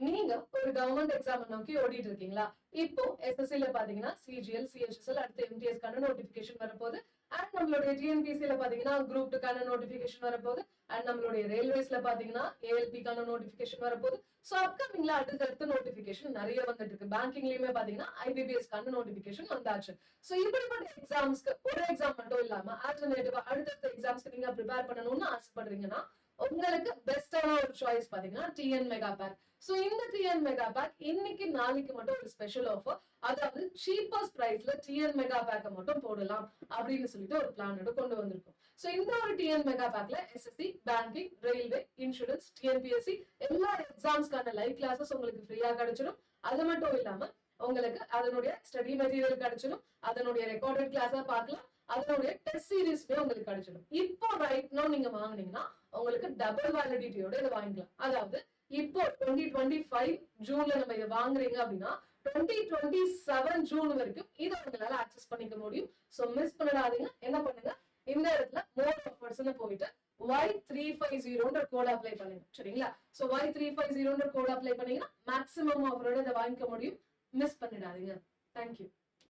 நீங்க ஒரு government exam நோக்கி ஓடிட்டு இருக்கீங்களா? இப்போ எஸ்எஸ்சில பாத்தீங்கன்னா சிஜிஎல், சிஹெச்எஸ்எல், அடுத்து எம்டிஎஸ்க்கான நோட்டிபிகேஷன் வரப்போகுது. அண்ட் நம்மளுடைய டிஎன்பிசில பாத்தீங்கன்னா குரூப் 2க்கான நோட்டிபிகேஷன் வரப்போகுது. அண்ட் நம்மளுடைய ரயில்வேஸ்ல பாத்தீங்கன்னா ஏஎல்பிக்கான நோட்டிபிகேஷன் வரப்போகுது. ஸோ அப்கமிங்ல அடுத்தடுத்த நோட்டிபிகேஷன் நிறைய வந்துட்டு இருக்கு. பேங்கிங்லயுமே பாத்தீங்கன்னா ஐபிபிஎஸ்க்கான நோட்டிபிகேஷன் வந்தாச்சு. ஸோ இப்படிப்பட்ட எக்ஸாம்ஸ்க்கு ஒரு எக்ஸாம் மட்டும் இல்லாம ஆல்டர்னேட்டிவா அடுத்தடுத்த எக்ஸாம்ஸ்க்கு நீங்க ப்ரிப்பேர் பண்ணணும்னு ஆசைப்படுறீங்கன்னா உங்களுக்கு பெஸ்டான ஒரு சாய்ஸ் பாத்தீங்கன்னா டிஎன் மெகா பேக். சோ இந்த டிஎன் மெகா பேக் இன்னைக்கு நாளைக்கு மட்டும் ஒரு ஸ்பெஷல் ஆஃபர், அதாவது சீப்பஸ்ட் பிரைஸ்ல டிஎன் மெகா பேக்க மட்டும் போடலாம் அப்படின்னு சொல்லிட்டு ஒரு பிளானோட கொண்டு வந்திருக்கும். சோ இந்த ஒரு டிஎன் மெகா பேக்ல SSC, banking, railway, insurance, TNPSC எல்லா எக்ஸாம்ஸ்க்கான லைவ் கிளாஸஸ் உங்களுக்கு ஃப்ரீயா கிடைச்சிடும். அது மட்டும் இல்லாம உங்களுக்கு அதனுடைய ஸ்டடி மெட்டீரியல் கிடைச்சிடும், அதனுடைய ரெக்கார்டட் கிளாஸா பார்க்கலாம், அதனுடைய டெஸ்ட் சீரிஸ்மே உங்களுக்கு கிடைச்சிடும். இப்போ ரைட் நோ நீங்க வாங்குனீங்கன்னா உங்களுக்கு டபுள் வேலிடிட்டியோட இதை வாங்கிக்கலாம். அதாவது இப்போ 2025 ஜூன்ல நம்ம இதை வாங்குறீங்க அப்படின்னா 2027 ஜூன் வரைக்கும் இதை உங்களால ஆக்சஸ் பண்ணிக்க முடியும். சோ மிஸ் பண்ணிடாதீங்க. என்ன பண்ணுங்க, இந்த இடத்துல மோர் ஆஃபர்ஸ்னு போயிட்டு Y350 கோட் அப்ளை பண்ணுங்க. சரிங்களா? சோ Y350 கோட் அப்ளை பண்ணீங்கன்னா மேக்ஸிமம் ஆஃபரோட இதை வாங்கிக்க முடியும். மிஸ் பண்ணிடாதீங்க. தேங்க்யூ.